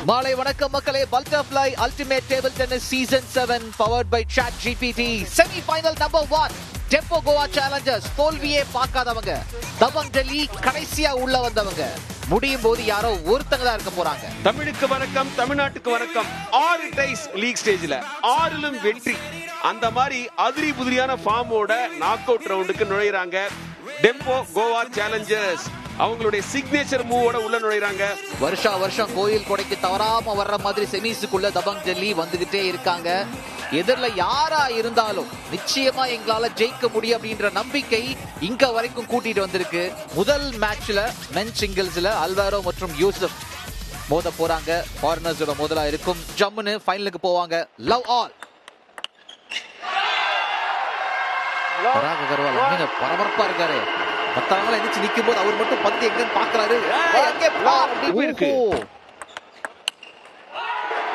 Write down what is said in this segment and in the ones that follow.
மாலை வணக்கம் மக்களே. Butterfly ultimate Table Tennis season 7 powered by ChatGPT semi final number 1 Tempo Goa Challengers. தோல்வியே பார்க்காதவங்க, தபங் டெல்லி கடைசியா உள்ள வந்தவங்க. முடியும் போது யாரோ ஒருத்தங்க தான் இருக்க போறாங்க. தமிழுக்கு வணக்கம், தமிழ்நாட்டுக்கு வணக்கம். 6 டைஸ் லீக் ஸ்டேஜ்ல 6லும் வெற்றி. அந்த மாதிரி அதிரி புதிரியான ஃபார்மோட நாக் அவுட் ரவுண்டுக்கு நுழையறாங்க டெம்போ கோவா சேலஞ்சர்ஸ். அவங்களுடைய சிக்னேச்சர் மூவோட உள்ள நுழையறாங்க. வருஷம் கோயில் கொடைக்கு தவறாம வர்ற மாதிரி செமிஸுக்குள்ள தபங் டெல்லி வந்துகிட்டே இருக்காங்க. எதிரில யாரா இருந்தாலும் நிச்சயமா எங்களால ஜெயிக்க முடியும் அப்படின்ற நம்பிக்கை இங்க வரைக்கும் கூட்டிட்டு வந்திருக்கு. முதல் மேட்ச்ல மென் சிங்கிள்ஸ்ல அல்வாரோ மற்றும் யூசுப் மோத போறாங்க. ஃபாரினர்ஸோட மோதலா இருக்கும். ஜம்முன்னு ஃபைனலுக்கு போவாங்க. Love all. பராக் அகர்வால் அங்க பரபரப்பா இருக்காரு. மத்தவங்க எந்திரிச்சு நிக்கும் போது அவர் மட்டும் பந்து எங்கன்னு பாக்குறாரு.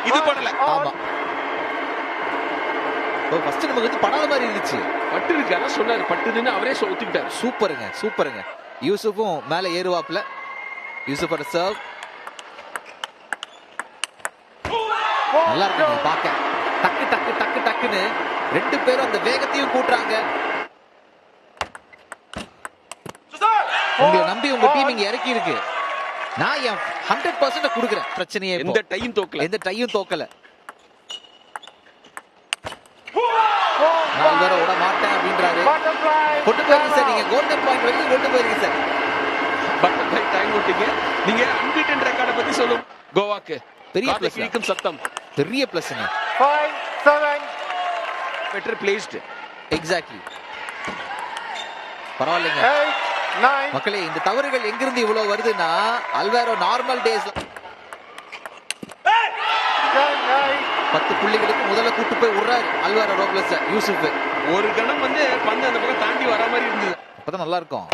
இது படல. ஆமா, ஃபர்ஸ்ட் நமக்கு வந்து படாத மாதிரி இருந்துச்சு. பட்டு இருக்கு, அதான் சொன்னாரு. பட்டுன்னு அவரே ஒத்துக்கிட்டாரு. சூப்பருங்க, சூப்பருங்க. யூசுஃபும் மேல ஏறுவாப்ல. யூசுஃபோட சர்வ் நல்லா இருக்கு பாக்க. டக்கு டக்கு டக்கு டக்குன்னு ரெண்டு பேரும் அந்த வேகத்தையும் கூட்டுறாங்க. உங்களை நம்பி உங்க டீம் இங்க இறக்கி இருக்கு. நான் என் 100% கொடுக்குறேன். பிரச்சனையே எந்த டையும் தோக்கல, எந்த டையும் தோக்கல. நான் வேற விட மாட்டேன் அப்படின்றாரு. கொண்டு போயிருங்க சார், நீங்க கோல்டன் பாயிண்ட் வரைக்கும் கொண்டு போயிருங்க சார். பட்டர்ஃப்ளை டைம் விட்டீங்க. நீங்க அன்பிட்டன் ரெக்கார்டை பத்தி சொல்லும் கோவாக்கு பெரிய பிளஸ். சத்தம் பெரிய பிளஸ்ங்க. 5-7 பெட்டர் பிளேஸ்ட். எக்ஸாக்ட்லி. பரவாயில்லைங்க மக்களே. இந்த தவறுகள் எங்கிருந்து இவ்வளவு வருதுன்னா, அல்வாரோ நார்மல் டேஸ்ல 10 புள்ளிகளுக்கு முதல்ல கூட்டு போய் விடுறாரு அல்வாரோ ரோப்லஸ். யூசுப் ஒரு கணம் வந்து பந்து அந்த பக்கம் தாண்டி வர மாதிரி இருந்தது. அப்பதான் நல்லா இருக்கும்.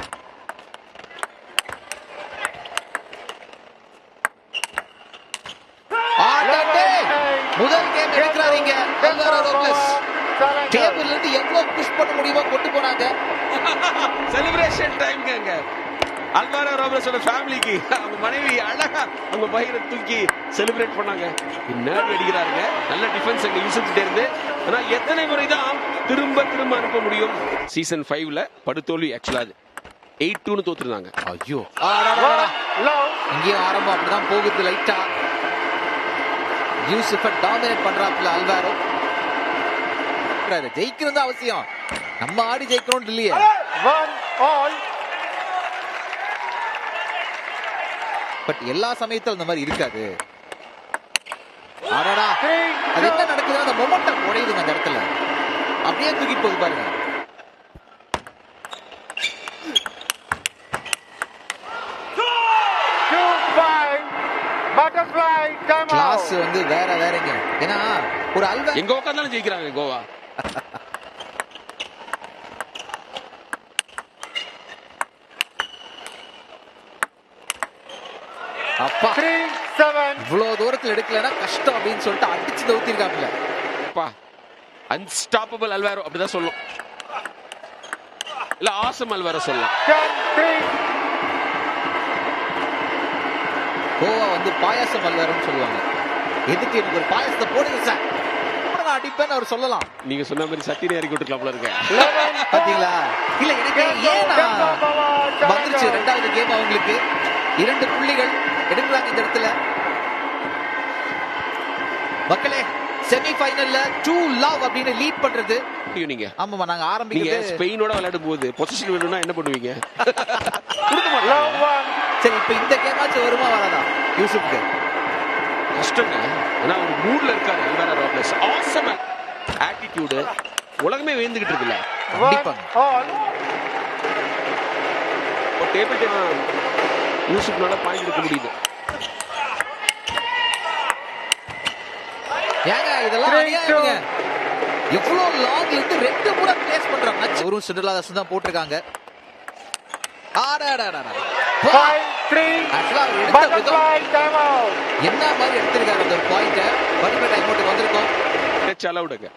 முதல் கேம் எடுக்கிறாங்க அல்வாரோ ரோப்லஸ். டேபிள்ல இருந்து எவ்வளவு புஷ் பண்ண முடியுமோ கொண்டு போனாங்க. செலிப்ரேஷன் டைம்ங்க. அல்வாரோ ரோப்லஸோட ஃபேமிலிக்கு அவங்க மனைவி அழகா அவங்க பையனை தூக்கி செலிப்ரேட் பண்ணாங்க. நேர்வு அடிக்கிறாங்க. நல்ல டிஃபென்ஸ் அங்க யூசுப் கிட்ட இருந்து. ஆனா எத்தனை முறை தான் திரும்ப அனுப்ப முடியும்? சீசன் 5ல படுதோல்வி. ஆக்சுவலா அது 8-2 தோத்துறாங்க. ஐயோ, இங்கேயும் ஆரம்பம் அப்படிதான் போகுது. லைட்டா யூசுஃபை டாமினேட் பண்றாப்ல அல்வாரோ. ஜெயிக்கிறது அவசியம். நம்ம ஆடி ஜெயிக்கணும் இல்லையே. பட் எல்லா சமயத்திலும் அந்த மாதிரி இருக்காது. அடடா, அது என்ன நடக்குது? அந்த மொமெண்டம் உடையுதுங்க அந்த இடத்துல. அப்படியே தூக்கிட்டு போகுது பாருங்க. கிளாஸ் வந்து வேறங்க. ஏன்னா ஒரு அல்வா எங்க உட்கார்ந்தாலும் ஜெயிக்கிறாங்க கோவா. அப்பா 3-7 இவ்வளவு தூரத்துல எடுக்கலன்னா கஷ்டம் அப்படின்னு சொல்லிட்டு அடிச்சு தவுத்திருக்காப்ல. அப்பா அன்ஸ்டாப்பபிள் அல்வாரோ அப்படிதான் சொல்லும். இல்ல ஆசம் அல்வாரோ சொல்லலாம். 10-3 கோவா வந்து பாயாசம் அல்வாரோன்னு சொல்லுவாங்க. எதுக்கு எனக்கு ஒரு பாயாசத்தை போடுங்க சார், நான் அடிப்பேன்னு அவர் சொல்லலாம். நீங்க சொன்ன மாதிரி சட்டினே இறக்கி விட்டுருக்கலாம்ல இருக்க. பாத்தீங்களா? இல்ல எனக்கு ஏன்னா வந்துருச்சு ரெண்டாவது கேம். அவங்களுக்கு 2 புள்ளிகள் எடுக்கிறாங்க இந்த இடத்துல. மக்களே, செமி ஃபைனல்ல 2-love அப்படின்னு லீட் பண்றது. நீங்க ஆமாமா, நாங்க ஆரம்பிக்கிறது ஸ்பெயினோட விளையாடும் போது பொசிஷன் வேணும்னா என்ன பண்ணுவீங்க? கொடுக்க மாட்டாங்க. சரி, இப்ப இந்த கேமாச்சும் வருமா வராதா யூசுப்க்கு? கஷ்டங்க. ஆனா ஒரு மூட்ல இருக்காரு அல்வாரோ ரோப்லஸ். ஆசம் ஆட்டிட்யூட் உலகமே வேந்துகிட்டு இருக்குல்ல. ஒரு டேபிள் டென்னிஸ் யூசுப்னால பாயிண்ட் எடுக்க முடியுது. ஏங்க இதெல்லாம் அநியாயம்ங்க. எவ்வளவு லாங்ல இருந்து 2 முறை பிளேஸ் பண்றாங்க. ஒரு சுண்டலாதாஸ் தான் போட்டுருக்காங்க. என்ன மாதிரி எடுத்திருக்காரு அந்த பாயிண்ட். பர்ஃபெக்ட் டைம் அவுட் வந்திருக்கும். டச் அலவுடுங்க.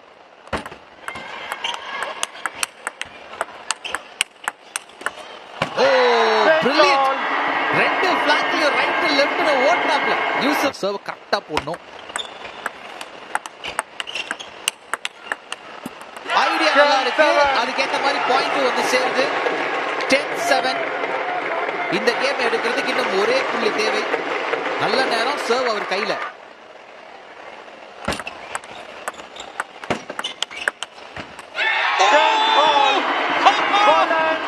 ஓ பிரில்லியன்ட். 2 ஃபிளாங்க்லயும் ரைட் லெஃப்ட் சட்டுன்னு ஓட்னாப்ல யூசுப் சர்வ் கரெக்டா போடணும். ஐடியா நல்லா இருக்கு, அதுக்கேற்ற மாதிரி பாயிண்ட் வந்து சேருது. 10-7. இந்த கேம் எடுக்கிறதுக்கு இன்னும் ஒரே புள்ளி தேவை. நல்ல நேரம், சர்வ் அவர் கையில. Golden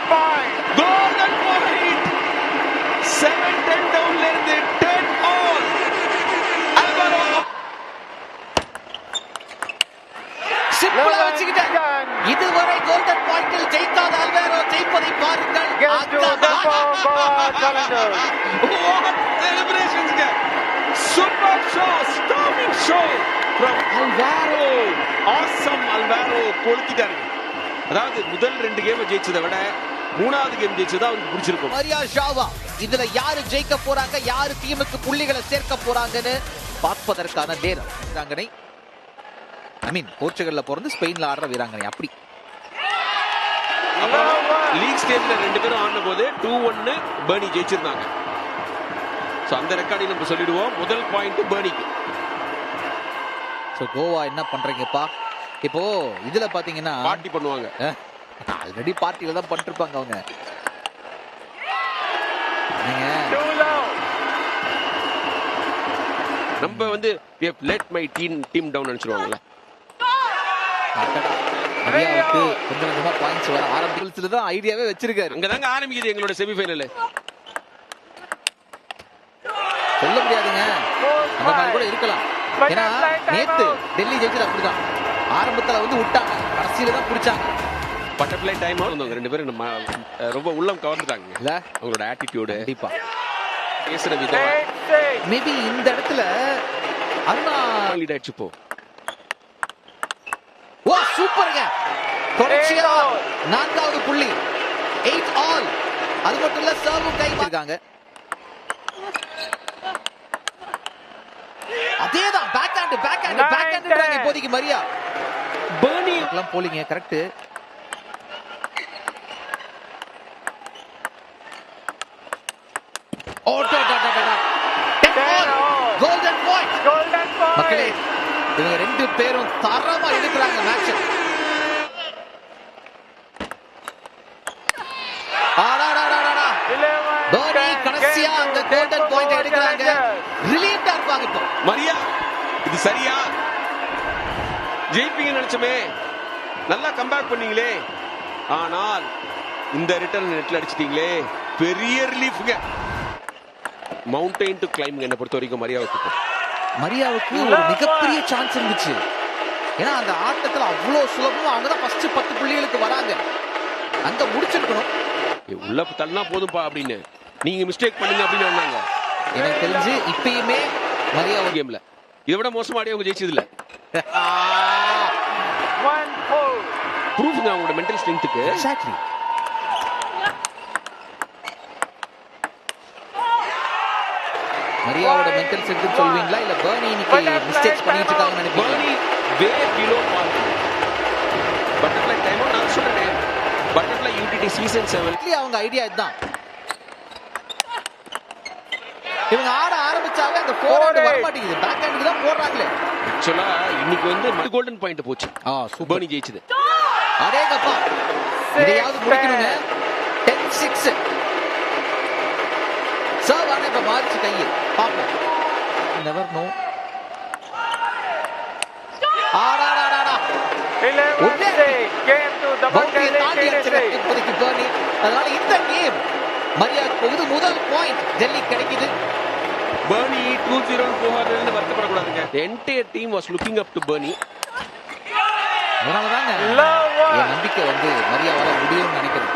point. Golden point. 7-10 downல இருந்து 10 all. அல்வாரோ சிம்பிளா வச்சுக்கிட்டாங்க. இதுவரை கோல்டன் பாயிண்டில் ஜெயிக்காத அல்வேரோ ஜெயிப்பதை பாருங்கள். Get to the ball, Goa Challengers. What celebrations ங்க. Super show, storming show from Alvaro. Awesome Alvaro கொளுத்திட்டாரு. அதாவது முதல் 2 கேம் ஜெயிச்சதை விட 3வது கேம் ஜெயிச்சதா அவருக்கு பிடிச்சிருக்கும். மரியா ஷாவா இதுல யாரு ஜெயிக்க போறாங்க, யாரு டீமுக்கு புள்ளிகளை சேர்க்க போறாங்கன்னு பார்ப்பதற்கான நேரம். வீராங்கனை போர்ச்சுகல்ல பிறந்து ஸ்பெயின்ல ஆடுற வீராங்கனை. அப்படி லீக் ஸ்டேஜ்ல 2 பேரும் ஆடின போது 2-1 பர்னி ஜெயிச்சிருந்தாங்க. சோ அந்த ரெக்கார்டை நம்ம சொல்லிடுவோம். முதல் பாயிண்ட் பர்னிக்கு. சோ கோவா என்ன பண்றீங்கப்பா? இப்போ இதுல பாத்தீங்கன்னா பார்ட்டி பண்ணுவாங்க. ஆல்ரெடி பார்ட்டில தான் பண்ணிட்டு இருப்பாங்க அவங்க. Too low. நம்ம வந்து let my team down நினைச்சிருவாங்கல்ல. மரியாவுக்கு கொஞ்சம் கொஞ்சமா பாயிண்ட்ஸ் வர ஆரம்பிச்சதுல தான் ஐடியாவே வச்சிருக்காரு. அங்கதாங்க ஆரம்பிக்குது எங்களோட செமிஃபைனல். சொல்ல முடியாதுங்க, அந்த மாதிரி கூட இருக்கலாம். ஏன்னா நேத்து டெல்லி ஜெயிச்சது அப்படிதான். ஆரம்பத்துல வந்து விட்டாங்க, கடைசியில தான் பிடிச்சாங்க. பட்டர்ஃப்ளை டைம் வந்தவங்க 2 பேரும் நம்ம ரொம்ப உள்ளம் கவர்ந்துட்டாங்க இல்ல அவங்களோட ஆட்டிடியூட். கண்டிப்பா பேசுற விதம். 8-6. மேபி இந்த இடத்துல அருணா லீட் ஆயிடுச்சு போ. ஓ சூப்பர்ங்க, தொடர்ச்சியா 4வது புள்ளி. 8 ஆல். அது மட்டும் இல்ல, சர்வும் கை வச்சிருக்காங்க. அதேதான் பேக் ஹேண்ட் இப்போதைக்கு மரியா. பர்னி எல்லாம் போலிங்க கரெக்ட். Golden point. Golden மக்களே, point. இவங்க 2 பேரும் தரமா எடுக்கிறாங்க மேட்ச். பர்னி கடைசியா அந்த கோல்டன் பாயிண்ட் எடுக்கிறாங்க. ரிலீஃப்டா இருப்பாங்க இப்போ. மரியா இது சரியா? ஜெயிப்பீங்கன்னு நினைச்சமே, நல்லா கம்பேக் பண்ணீங்களே, ஆனால் இந்த ரிட்டர்ன் நெட்ல அடிச்சிட்டீங்களே, பெரிய ரிலீஃப்ங்க. மவுண்டைன் டு கிளைம் என்ன பொறுத்த வரைக்கும் மரியாவுக்கு ஒரு மிகப்பெரிய சான்ஸ் இருந்துச்சு. ஏன்னா அந்த ஆட்டத்துல அவ்வளவு சுலபமா அவங்க தான் ஃபர்ஸ்ட் 10 புள்ளிகளுக்கு வராங்க. அங்க முடிச்சிருக்கணும். உள்ள தள்ளனா போதும்பா அப்படின்னு நீங்க மிஸ்டேக் பண்ணுங்க அப்படின்னு சொன்னாங்க. எனக்கு தெரிஞ்சு இப்பயுமே மரியா கேம்ல இதை விட மோசமா ஆடி அவங்க ஜெயிச்சது இல்ல. 1-4. ப்ரூஃப்ங்க அவங்களோட மென்டல் ஸ்ட்ரென்த்துக்கு. எக்ஸாக்ட்லி. மரியாவோட மென்டல் ஸ்ட்ரென்த் சொல்வீங்களா இல்ல பர்னி இன்னைக்கு மிஸ்டேக்ஸ் பண்ணிட்டு இருக்காங்கன்னு நினைப்பீங்களா? பர்னி வே பிலோ பார். பட்டர்ஃப்ளை டைம் நான் சொல்றேன். பட்டர்ஃப்ளை யூடிடி சீசன் 7 அவங்க ஐடியா இதுதான். இவங்க ஆட ஆரம்பிச்சாவே அந்த ஃபோர்ஹேண்ட் வர மாட்டேங்குது, பேக் ஹேண்டுக்கு தான் போடுறாங்களே. ஆக்சுவலா இன்னைக்கு வந்து கோல்டன் பாயிண்ட் போச்சு. பர்னி ஜெயிச்சது. அடேங்கப்பா, இதையாவது முடிக்கணுங்க. 10-6. சர்வ் ஆனா இப்ப மாறிச்சு கையை. பாப்போம். Never know. ஆடாடாடாடா. 11-6. Game to the பவுண்டரியை தாண்டி அடிச்சிருக்காங்க இப்போதைக்கு பர்னி. அதனால இந்த கேம் மரியாதைக்கு முதல் பாயிண்ட் டெல்லி கிடைக்குது. Barney 2-0 போகாததுன்னு வருத்தப்படக்கூடாதுங்க. The entire team was looking up to Bernie. அதனாலதாங்க என் நம்பிக்கை வந்து மரியாவால முடியும்னு நினைக்கிறேன்.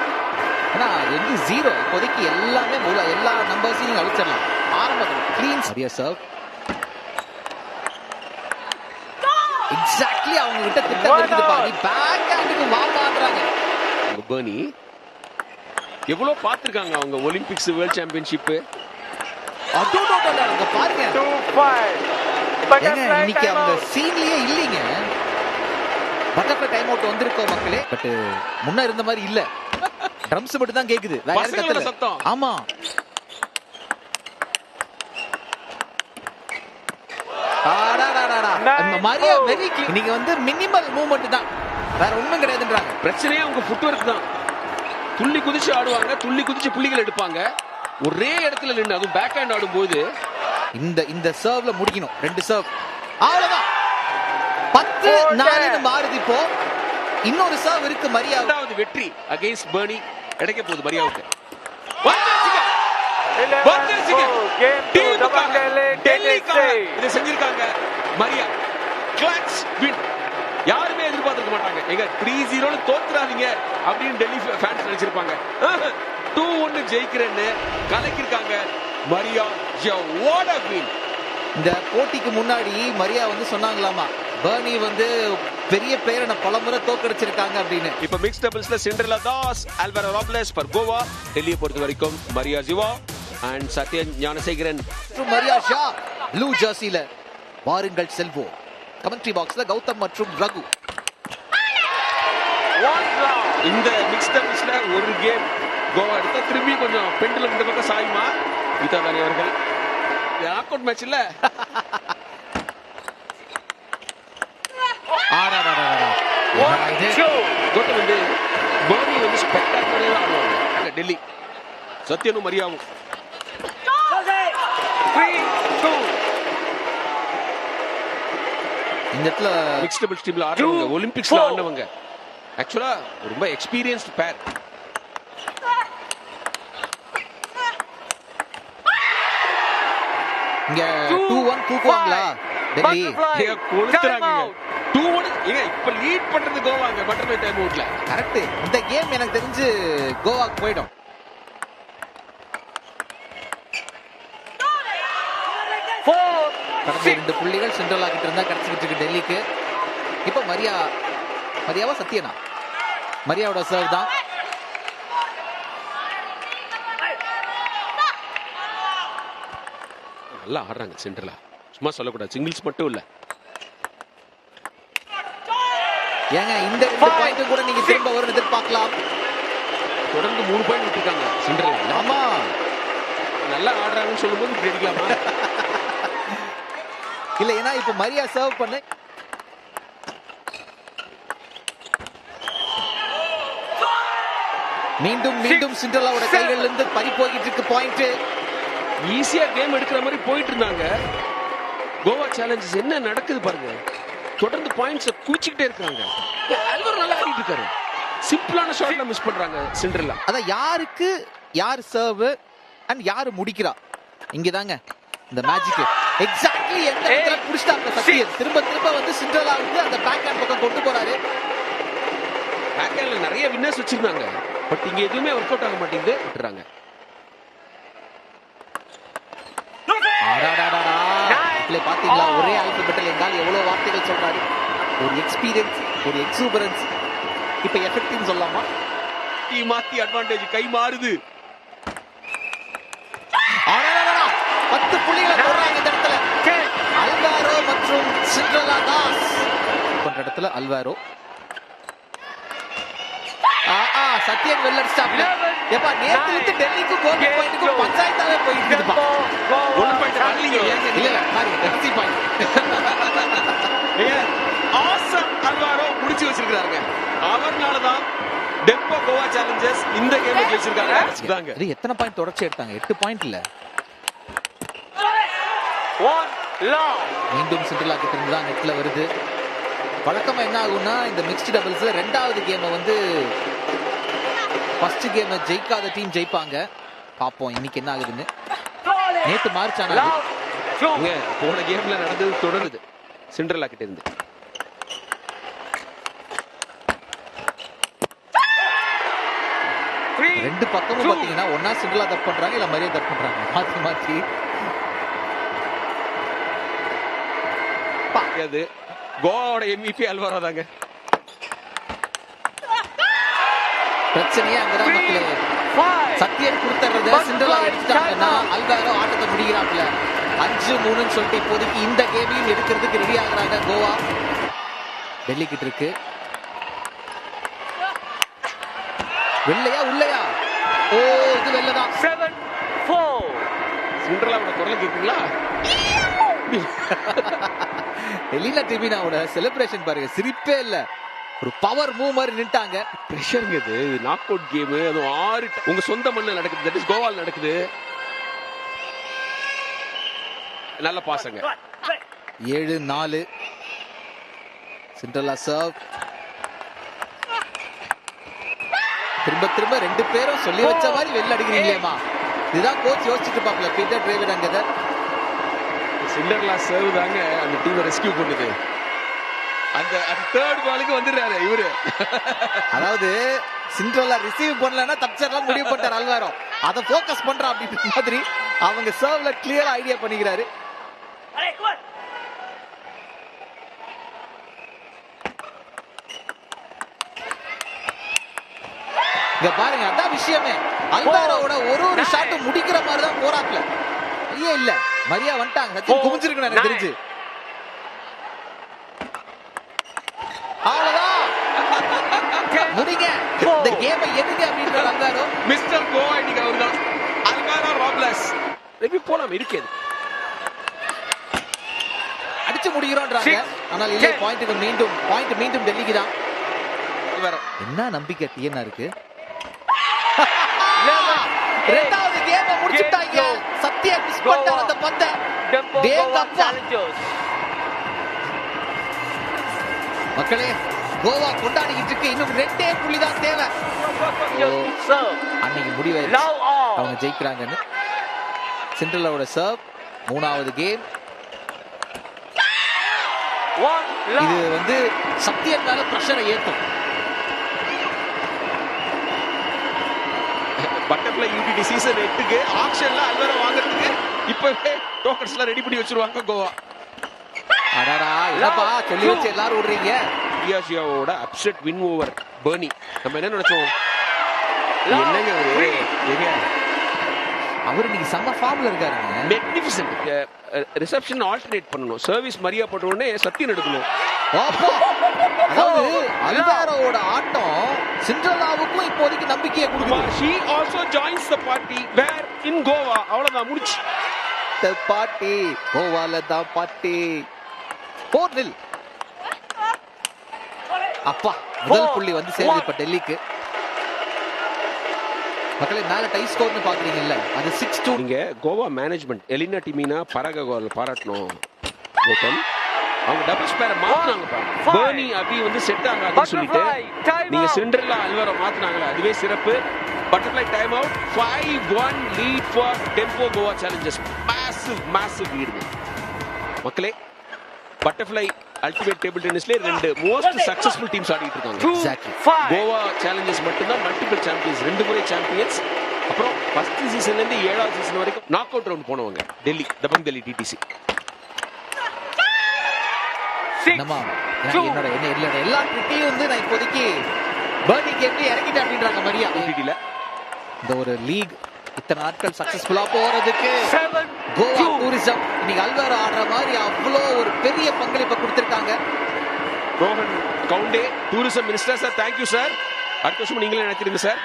ஏன்னா அது வந்து 0 இப்போதைக்கு எல்லாமே எல்லா நம்பர்ஸையும் நீங்க அழிச்சிடலாம். ஆரம்பத்தில் கிளீன் மரியா சர்வ். எக்ஸாக்ட்லி அவங்க கிட்ட திட்டம் இருக்குது பாருங்க. பேக் ஹேண்டுக்கு வாமான்றாங்க. பர்னி எவ்வளவு பார்த்திருக்காங்க அவங்க ஒலிம்பிக்ஸ், வேர்ல்ட் சாம்பியன்ஷிப். அங்க பாருங்க. 2-5. இன்னைக்கு அவங்க சீன்லயே இல்லீங்க. பட்டர்ஃப்ளை டைம் அவுட் வந்திருக்கோம் மக்களே. பட் முன்ன இருந்த மாதிரி இல்ல. ட்ரம்ஸ் மட்டும் தான் கேக்குது. வேற யாரும் கத்தல. சத்தம். ஆமா. மரியா வெரி நீங்க வந்து மினிமல் மூவ்மெண்ட் தான், வேற ஒண்ணும் கிடையாதுன்றாங்க. பிரச்சனையே அவங்க ஃபுட்வொர்க் தான். துள்ளி குதிச்சு ஆடுவாங்க, துள்ளி குதிச்சு புள்ளிகள் எடுப்பாங்க. ஒரே இடத்துல நின்று அதுவும் பேக் ஹேண்ட் ஆடும்போது இந்த சர்வ்ல முடிக்கணும். 2 சர்வ் அவ்வளவுதான். 10-4 மாறுது. இப்போ இன்னொரு சர்வ் இருக்கு மரியா. இரண்டாவது வெற்றி அகைன்ஸ்ட் பர்னி கிடைக்க போகுது மரியாவுக்கு. இதை செஞ்சிருக்காங்க மரியா. கிளாட்ச் வின். யாருமே எதிர்பார்த்திருக்க மாட்டாங்க. எங்க 3-0 தோத்துறாதீங்க அப்படின்னு டெல்லி ஃபேன்ஸ் நினைச்சிருப்பாங்க. 2-1 ஜெயிக்கிறேன்னு கலக்கிருக்காங்க மரியா. What a win. இந்த போட்டிக்கு முன்னாடி மரியா வந்து சொன்னாங்களாமா, பர்னி வந்து பெரிய பிளேயரை பலமுறை தோக்கடிச்சிருக்காங்க அப்படின்னு. இப்ப மிக்ஸ் டபுள்ஸ்ல Cinderella Das, Alvaro Robles for Goa. டெல்லியை பொறுத்த வரைக்கும் Maria Xiao and Sathiyan Gnanasekaran. Maria Xiao blue ஜெர்சில. வாருங்கள் செல்வோம். கமெண்ட்ரி பாக்ஸ்ல கௌதம் மற்றும் ரகு. இந்த மிக்ஸ் டபுள்ஸ்ல ஒரு கேம் கோவா எடுத்தா திரும்பி கொஞ்சம் பெண்டுலம் இந்த பக்கம் சாயுமா கீதாதாரி அவர்கள். நாக் அவுட் மேட்ச் இல்ல. கௌதம் வந்து பர்னி வந்து ஸ்பெக்டாகுலரா ஆடுவாங்க டெல்லி. சத்யனும் மரியாவும் 3-2. இந்த இடத்துல மிக்ஸ் டபுள்ஸ் டீம்ல ஆடுறவங்க, ஒலிம்பிக்ஸ்ல ஆடுனவங்க. ஆக்சுவலா ரொம்ப எக்ஸ்பீரியன்ஸ்ட் பேர். இங்க 2-1 தூக்குவாங்களா டெல்லி? கொளுத்துறாங்க. 2-1 ஏங்க இப்ப லீட் பண்றது கோவாங்க பட்டர்ஃப்ளை டைம் அவுட்ல. கரெக்ட். இந்த கேம் எனக்கு தெரிஞ்சு கோவாக்கு போய்டும். கடந்த 2 புள்ளிகள் சிண்ட்ரெல்லா கிட்ட இருந்தா கிடைச்சிட்டு இருக்கு டெல்லிக்கு. இப்ப மரியாவா சத்யனா? மரியாவோட சர்வ் தான். நல்லா ஆடுறாங்க சிண்ட்ரெல்லா. சும்மா சொல்லக்கூடாது, சிங்கிள்ஸ் மட்டும் இல்ல. ஏங்க இந்த 2 பாயிண்ட் கூட நீங்க திரும்ப வரும் எதிர்பார்க்கலாம். தொடர்ந்து 3 பாயிண்ட் விட்டுருக்காங்க சிண்ட்ரெல்லா. ஆமா, நல்லா ஆடுறாங்கன்னு சொல்லும்போது இப்படி அடிக்கலாமா? இல்ல, ஏன்னா இப்ப மரியா சர்வ் பண்ண மீண்டும் சிண்ட்ரெல்லாவோட கைகள்ல இருந்து பறி போயிட்டு இருக்கு பாயிண்ட். ஈஸியா கேம் எடுக்கிற மாதிரி போயிட்டு இருந்தாங்க. கோவா சேலஞ்சர்ஸ் என்ன நடக்குது பாருங்க. தொடர்ந்து பாயிண்ட்ஸ் குவிச்சுக்கிட்டே இருக்காங்க. அல்வாரோ நல்லா ஆடிட்டு இருக்காரு. சிம்பிளான ஷாட்ல மிஸ் பண்றாங்க சிண்ட்ரெல்லா. அத யாருக்கு யார் சர்வ் அண்ட் யாரு முடிக்கிறா இங்கதாங்க இந்த மேஜிக். எக்ஸாக்ட்லி எந்த இடத்துல புடிச்சாங்க சத்யன். திரும்ப வந்து சிண்ட்ரெல்லாவுக்கு அந்த பேக் ஹேண்ட் பக்கம் கொண்டு போறாரு. பேக் ஹேண்ட்ல நிறைய வின்னர்ஸ் வச்சிருந்தாங்க. பட் இங்க எதுவுமே வொர்க் அவுட் ஆக மாட்டேங்குது. விட்டுறாங்க. பாத்தீங்களா, ஒரே ஆல்பபெட்டில் என்றால் எவ்வளவு வார்த்தைகள் சொல்றாரு. ஒரு எக்ஸ்பீரியன்ஸ், ஒரு எக்ஸூபரன்ஸ். இப்ப எஃபெக்டிவ் சொல்லலாமா? மாத்தி அட்வான்டேஜ் கை மாறுது. 10 புள்ளிகளை போடுறாங்க இந்த இடத்துல. அல்வாரோ மற்றும் சிண்ட்ரெல்லா தாஸ் பண்ற இடத்துல அல்வாரோ. சத்யன் வெல்ல அடிச்சாப்ல. ஏப்பா நேத்து வந்து டெல்லிக்கு கோல் பாயிண்ட்க்கு பஞ்சாயத்தாவே போயிட்டு இருக்குப்பா. 1 பாயிண்ட் வரலீங்க. இல்ல பாருங்க, 30 பாயிண்ட். ஆசம் அல்வாரோ முடிச்சு வச்சிருக்காங்க. அவர்னால தான் டெம்போ கோவா சேலஞ்சர்ஸ் இந்த கேமை ஜெயிச்சிருக்காங்க. இது எத்தனை பாயிண்ட் தொடர்ச்சி எடுத்தாங்க? 8 பாயிண்ட் இல்ல. மீண்டும் சிண்ட்ரெல்லா கிட்ட இருந்து தான் நெட்ல வருது. வழக்கமா என்ன ஆகும்னா இந்த மிக்ஸ்ட் டபுள்ஸ்ல 2வது கேமை வந்து ஃபர்ஸ்ட் கேமை ஜெயிக்காத டீம் ஜெயிப்பாங்க. பாப்போம் இன்னைக்கு என்ன ஆகுதுன்னு. நேத்து மார்ச் ஆனா போன கேம்ல நடந்தது தொடருது சிண்ட்ரெல்லா கிட்ட இருந்து. ரெண்டு பக்கமும் பாத்தீங்கன்னா ஒன்னா சிண்ட்ரெல்லா தப்பு பண்றாங்க, இல்ல மரியா தப்பு பண்றாங்க. மாத்தி மாத்தி அது கோவாவோட MVP அல்வாரோ தாங்க. பிரச்சனையே அங்கதான் மக்களே. சத்யன் கொடுத்துறத சிண்ட்ரெல்லா எடுத்துட்டாங்கன்னா அல்வாரோ ஆட்டத்தை முடிக்கிறாப்ல. 5-3 சொல்லிட்டு இப்போதைக்கு இந்த கேமையும் எடுக்கிறதுக்கு ரெடி ஆகுறாங்க கோவா. டெல்லி கிட்ட இருக்கு. வெள்ளையா உள்ளையா? ஓ, இது வெள்ளதான். 7-4. சிண்ட்ரெல்லாவோட குரல் கேக்குங்களா? எலினா டிமினாவோட செலிப்ரேஷன் பாருங்க, சிரிப்பே இல்ல, ஒரு பவர் மூவ் மாதிரி நின்ட்டாங்க. பிரஷருங்க இது, நாக் அவுட் கேம். அதுவும் 6 உங்க சொந்த மண்ணில் நடக்குது, தட் இஸ் கோவால நடக்குது. நல்ல பாசங்க. 7-4 சிண்ட்ரெல்லா சர்வ். திரும்ப திரும்ப ரெண்டு பேரும் சொல்லி வச்ச மாதிரி வெளில அடிக்கிறீங்களேமா, இதுதான் கோச் யோசிச்சுட்டு பாக்கல. பீட்டர் டிரேவிட் அங்க சிண்டர்லா சர்வ் தாங்க அந்த டீமை ரெஸ்கியூ பண்ணுது. அந்த தேர்ட் பாலுக்கு வந்துடுறாரு இவரு. அதாவது சிண்ட்ரெல்லா ரிசீவ் பண்ணலன்னா தப்பிச்சிடலாம் முடிவு பண்ணிட்டார் அல்வாரோ. அதை போக்கஸ் பண்றா அப்படின்ற மாதிரி அவங்க சர்வ்ல கிளியரா ஐடியா பண்ணிக்கிறாரு. இங்க பாருங்க, அதான் விஷயமே. அல்வாரோட ஒரு ஷாட்டும் முடிக்கிற மாதிரி தான் போறாப்ல. ஐயே இல்ல, மரியா வந்துட்டாங்க. சச்சின் குமிஞ்சிருக்கணும் எனக்கு தெரிஞ்சு. அவ்வளவுதான், முடிங்க இந்த கேமை எதுங்க அப்படின்ற அல்வாரோ. மிஸ்டர் கோவா இன்னைக்கு அவர்தான், அல்வாரோ ராப்லஸ். ரெவி போலாம் இருக்கேது, அடிச்சு முடிக்கிறோம்ன்றாங்க. ஆனால் இல்லை, பாயிண்ட் மீண்டும் டெல்லிக்கு தான். என்ன நம்பிக்கை டிஎன்ஆ இருக்கு. இரண்டாவது கேமை முடிச்சிட்டாங்க. சத்யா மிஸ் பண்ணார் அந்த பந்தை. மக்களே, கோவா கொண்டாடிக்கிட்டு இருக்கு. இன்னும் 2 புள்ளி தான் தேவை. அன்னைக்கு முடிவாயிருச்சு அவங்க ஜெயிக்கிறாங்கன்னு. சிண்ட்ரெல்லாவோட சர்வ், 3வது கேம். இது வந்து சத்யன் மேல பிரஷரை ஏற்றும். பட்டர்ஃப்ளை யூடிடி சீசன் 8க்கு ஆக்ஷன்ல அல்வாரோ வாங்குறதுக்கு இப்பவே டோக்கன்ஸ்லாம் ரெடி பண்ணி வச்சிருவாங்க கோவா. அடடா, என்னப்பா சொல்லி வச்சு எல்லாரும் விடுறீங்க. டியாஷியாவோட அப்செட் வின் ஓவர் பர்னி. நம்ம என்ன நினைச்சோம், என்னங்க அவர் இன்னைக்கு செம்ம ஃபார்ம்ல இருக்காருங்க. மேக்னிஃபிசன்ட். ரிசப்ஷன் ஆல்டர்னேட் பண்ணணும், சர்வீஸ் மரியா போட்ட உடனே சத்தியன் எடுக்கணும். அதாவது அல்வாரோட ஆட்டம் சிண்ட்ரெல்லாவுக்கும் இப்போதைக்கு நம்பிக்கையை கொடுக்கும். She also joins the party where in Goa. அவ்வளவுதான், முடிச்சு. the party கோவால தான் பார்ட்டி. 4-0. அப்பா, முதல் புள்ளி வந்து சேருது இப்ப டெல்லிக்கு. மக்களே, மேல டை ஸ்கோர்னு பாக்குறீங்கல்ல, அது 6-2. நீங்க கோவா மேனேஜ்மெண்ட் எலினா டிமினா பராகோவால பாராட்டணும். கௌதம், அவங்க டபுள் ஸ்பேரை மாத்துனாங்க பாருங்க. பர்னி அபி வந்து செட் ஆகாதுன்னு சொல்லிட்டு நீங்க சிண்ட்ரெல்லா அல்வாரோ மாத்துனாங்களா, அதுவே சிறப்பு. Butterfly time out. 5-1 lead for Tempo Goa Challengers. Massive lead. மக்களே, பட்டர்ஃப்ளை அல்டிமேட் டேபிள் டென்னிஸ்ல 2 மோஸ்ட் சக்சஸ்ஃபுல் டீம்ஸ் ஆடிட்டு இருக்காங்க. கோவா சேலஞ்சர்ஸ் மட்டும்தான் மல்டிபிள் சாம்பியன்ஸ், 2 முறை சாம்பியன்ஸ். அப்புறம் ஃபர்ஸ்ட் சீசன்ல இருந்து 7வது சீசன் வரைக்கும் நாக் அவுட் ரவுண்ட் போனவங்க டெல்லி, தபங் டெல்லி டிடிசி. என்னோட எல்லா ட்ரிக்கையும் வந்து நான் இப்போதைக்கு பர்னி கேம்ல இறக்கிட்டேன் அப்படின்றாங்க மரியா. இந்த ஒரு லீக் இத்தனை நாட்கள் சக்சஸ்ஃபுல்லா போறதுக்கு கோவா டூரிசம் இன்னைக்கு அல்வாரோ ஆடுற மாதிரி அவ்வளோ ஒரு பெரிய பங்களிப்பை கொடுத்திருக்காங்க. Rohan Khaunte, tourism minister sir, thank you sir. அடுத்த வருஷம் நீங்களே நினைக்கிறீங்க சார்.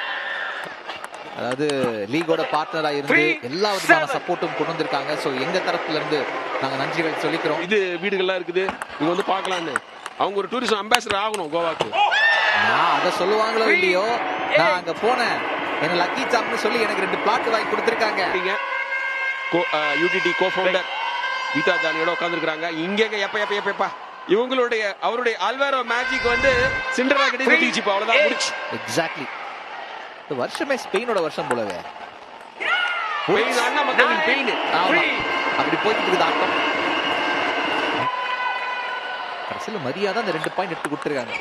அதாவது லீகோட பார்ட்னரா இருந்து எல்லா விதமான சப்போர்ட்டும் கொண்டு வந்திருக்காங்க. சோ எங்க தரப்புல இருந்து நாங்க நன்றிகள் சொல்லிக்கிறோம். இது வீடுகள்லாம் இருக்குது, நீங்க வந்து பார்க்கலாம்னு. அவங்க ஒரு டூரிசம் அம்பாசிடர் ஆகணும் கோவாக்கு. நான் அதை சொல்லுவாங்களோ இல்லையோ, நான் அங்க போனேன், என்ன லக்கி சாப்னு சொல்லி எனக்கு 2 பிளாட் வாங்கி கொடுத்திருக்காங்க. யூடிடி கோ-ஃபவுண்டர் கீதா ஜானியோட உட்கார்ந்துருக்காங்க. இங்கங்க எப்ப இவங்களுடைய அவருடைய அல்வாரோ மேஜிக் வந்து சிண்ட்ரெல்லா கிட்ட தீச்சு அவ்வளவுதான், முடிச்சு. எக்ஸாக்ட்லி. இந்த வருஷமே ஸ்பெயினோட வருஷம் போலவே. பெயின் அண்ணா மக்களுக்கு பெயின். அப்படி போயிட்டு இருக்குது ஆட்டம். கடைசியில் மரியாதை அந்த 2 பாயிண்ட் எடுத்து கொடுத்துருக்காங்க.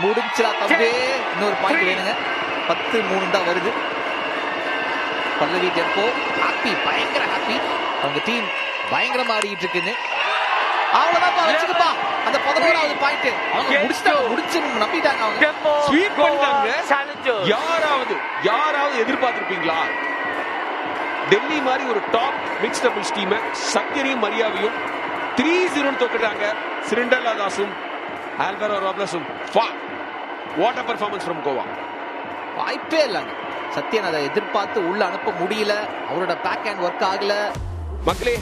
முடிஞ்சா தம்பி, இன்னொரு பாயிண்ட் வேணுங்க. 10-3 தான் வருது. பல்லவி டெம்போ ஹாப்பி, பயங்கர ஹாப்பி. அவங்க டீம் பயங்கரமா ஆடிட்டு இருக்குன்னு. அவ்வளவுதான் வச்சுக்கப்பா அந்த 11வது பாயிண்ட். அவங்க முடிச்சு நம்பிட்டாங்க. அவங்க ஸ்வீப் பண்ணிட்டாங்க. யாராவது எதிர்பார்த்திருப்பீங்களா டெல்லி மாதிரி ஒரு டாப் மிக்ஸ் டபுள்ஸ் டீம் சத்யனையும் மரியாவையும் 3-0 தோக்குறாங்க. சிண்ட்ரெல்லா தாஸும் அல்வாரோ ராப்லஸும். What a performance from Goa. வாய்ப்பே இல்லைங்க. சத்யன் அதை எதிர்பார்த்து உள்ள அனுப்ப முடியல. அவரோட பேக் ஹேண்ட் ஒர்க் ஆகல. மக்களே,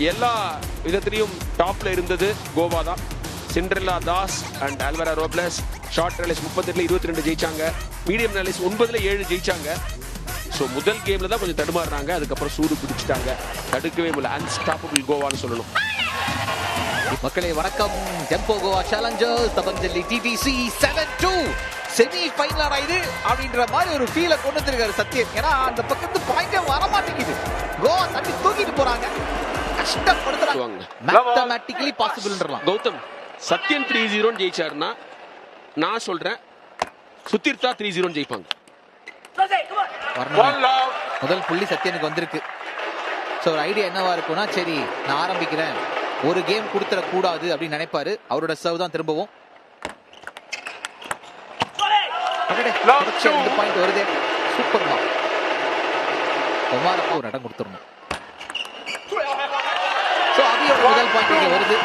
எல்லா விதத்திலையும் டாப்ல இருந்தது கோவா தான். Cinderella Das and Alvaro Robles short rallies 38ல 22 ஜெயிச்சாங்க. மீடியம் ரேலிஸ் 9ல 7 ஜெயிச்சாங்க. ஸோ முதல் கேம்ல தான் கொஞ்சம் தடுமாறுறாங்க, அதுக்கப்புறம் சூடு பிடிச்சிட்டாங்க. தடுக்கவே முடியல. அன்ஸ்டாப்பபிள் கோவான்னு சொல்லணும். மக்களே வணக்கம். டெம்போ கோவா சேலஞ்சர்ஸ் தபஞ்சல்லி டிடிசி 7-2 செமி ஃபைனல் ஆயிடு அப்படின்ற மாதிரி ஒரு ஃபீலை கொண்டு வந்திருக்காரு சத்யன். ஏன்னா அந்த பக்கத்து பாயிண்டே வர மாட்டேங்குது. கோவா தட்டி தூக்கிட்டு போறாங்க, கஷ்டப்படுத்துறாங்க. மேத்தமேட்டிக்கலி பாசிபிள்ன்றலாம். கௌதம் சத்யன் 3-0 ஜெயிச்சாருன்னா நான் சொல்றேன் சுத்திர்த்தா 3-0 ஜெயிப்பாங்க. முதல் புள்ளி சத்யனுக்கு வந்திருக்கு. ஸோ ஒரு ஐடியா என்னவா இருக்கும்னா, சரி நான் ஆரம்பிக்கிறேன், ஒரு கேம் கொடுத்துட கூடாது அப்படின்னு நினைப்பாரு. அவரோட சர்வ் தான் திரும்பவும். 2 பாயிண்ட் வருது. சூப்பர் தான். ஒமாருக்கு ஒரு இடம் கொடுத்துடணும். ஸோ அபியோட முதல் பாயிண்ட் வருது.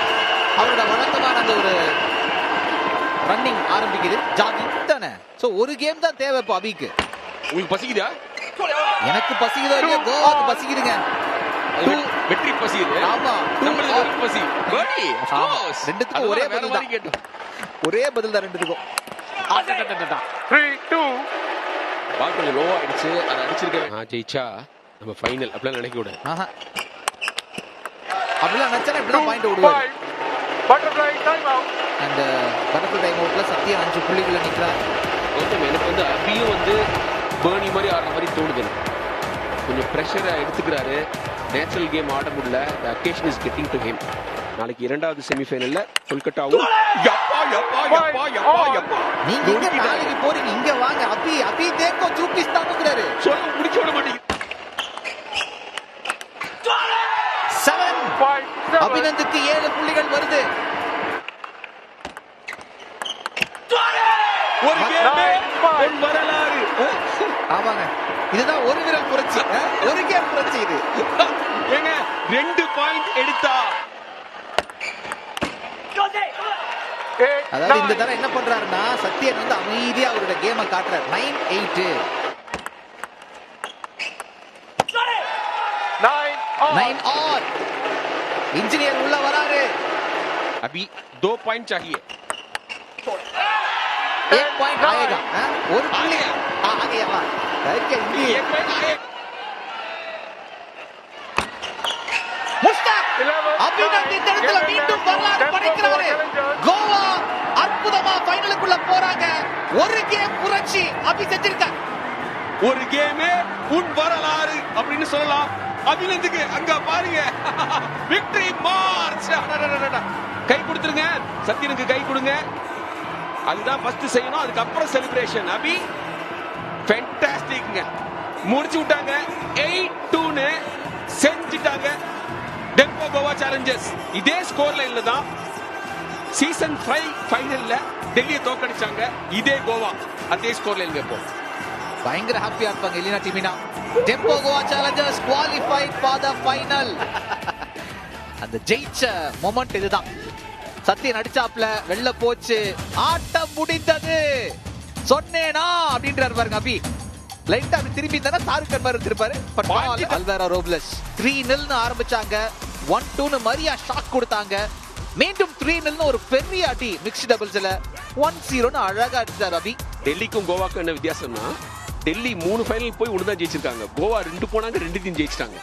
அவரோட வழக்கமான அந்த ஒரு ரன்னிங் ஆரம்பிக்குது. ஜாகி தானே. ஸோ ஒரு கேம் தான் தேவை இப்போ அபிக்கு. உங்களுக்கு பசிக்குதா? எனக்கு பசிக்குதோ இல்லையா, கோவாக்கு பசிக்குதுங்க. வெற்றி பசிக்குது. ஆமா, நம்மளுக்கு பசி. பர்டி ஆஃப் கோர்ஸ். ரெண்டுத்துக்கும் ஒரே பதில் தான். ஒரே பதில் தான் ரெண்டுத்துக்கும். 3-2. பால் கொஞ்சம் லோவா ஆயிடுச்சு. அதை அடிச்சிருக்கேன். ஜெயிச்சா நம்ம ஃபைனல் அப்படிலாம் நினைக்க கூடாது. அப்படிலாம் நினைச்சா இப்படிதான் பாயிண்ட் விடுவாரு. Butterfly timeout. அந்த பட்டர்ஃப்ளை டைம் அவுட்ல சத்யன் 5 புள்ளிகளை நிற்கிறார். எனக்கு அபியும் பேர்னி மாதிரி ஆடுற மாதிரி தோணுது. கொஞ்சம் ப்ரெஷரை எடுத்துக்கிறாரு. நேச்சுரல் கேம் ஆட முடியல. The occasion is getting to him. நாளைக்கு இரண்டாவது செமிஃபைனல்ல கொல்கத்தாவும் நீங்க எங்க நாளைக்கு போறீங்க? இங்க வாங்க. அபி தேக்கோ சூப்பிஸ்தானுங்கிறாரு. சொல்ல முடிச்சு விட மாட்டீங்க. 7 அபிநந்துக்கு 7 புள்ளிகள் வருது. ஒரு கேம் வரலாறு. ஆமாங்க, இதுதான் ஒரு விரல் புரட்சி. ஒரு கேம் புரட்சி இது. ஏங்க 2 பாயிண்ட் எடுத்தா. அதாவது இந்த தடவை என்ன பண்றாருன்னா, சத்யன் அமைதியா அவரோட கேமை காட்டுறாரு. 9-8 9 ஆல். இன்ஜினியர் உள்ள வராரு. अभी 2 पॉइंट चाहिए. 1 पॉइंट आएगा. ஒரு புள்ளி आ गया. ओके, ये 1 पॉइंट आएगा. முஸ்தாக் அபிநந்த் இந்த இடத்துல மீண்டும் வரலாறு படைக்கிறாரு. கோவா அற்புதமா ஃபைனலுக்குள்ள போறாங்க. ஒரு கேம் புரட்சி அபி செஞ்சிருக்கார். ஒரு கேமே உன் வரலாறு அப்படின்னு சொல்லலாம். அபிநந்துக்கு அங்க பாருங்க, விக்டரி மார்ச். கை கொடுத்துருங்க, சத்யனுக்கு கை கொடுங்க. அதுதான் ஃபர்ஸ்ட் செய்யணும், அதுக்கப்புறம் செலிப்ரேஷன். அபி ஃபேண்டாஸ்டிக்ங்க, முடிச்சு விட்டாங்க. 8-2 செஞ்சிட்டாங்க. டெம்போ கோவா சேலஞ்சர்ஸ் இதே ஸ்கோர் லைன்ல தான் சீசன் 5 ஃபைனல்ல டெல்லியை தோக்கடிச்சாங்க. இதே கோவா அதே ஸ்கோர் லைன்ல இருப்போம். பயங்கர ஹாப்பியா இருப்பாங்க எலினா டீமினா. Tempo Goa Challengers qualified for the final. அந்த ஜெயிச்ச மொமெண்ட் இதுதான். சத்யன் அடிச்சாப்ல வெள்ள போச்சு, ஆட்டம் முடிந்தது சொன்னேனா அப்படின்றாரு பாருங்க அபி. லைட்டா அப்படி திரும்பி தானே தாருக்கன் மாதிரி இருந்திருப்பாரு. பட் அல்வாரோ ரோப்லஸ் 3-0 ஆரம்பிச்சாங்க. 1-2 மரியா ஷாக் கொடுத்தாங்க. மீண்டும் 3-0 ஒரு பெரிய அடி மிக்ஸ்ட் டபுள்ஸ்ல. 1-0 அழகா அடிச்சார் அபி. டெல்லிக்கும் கோவாக்கும் என்ன வித்தியாசம்னா, டெல்லி 3 ஃபைனல் போய் ஒன்று தான் ஜெயிச்சிருக்காங்க. கோவா 2 போனாங்க, 2த்தையும் ஜெயிச்சிட்டாங்க.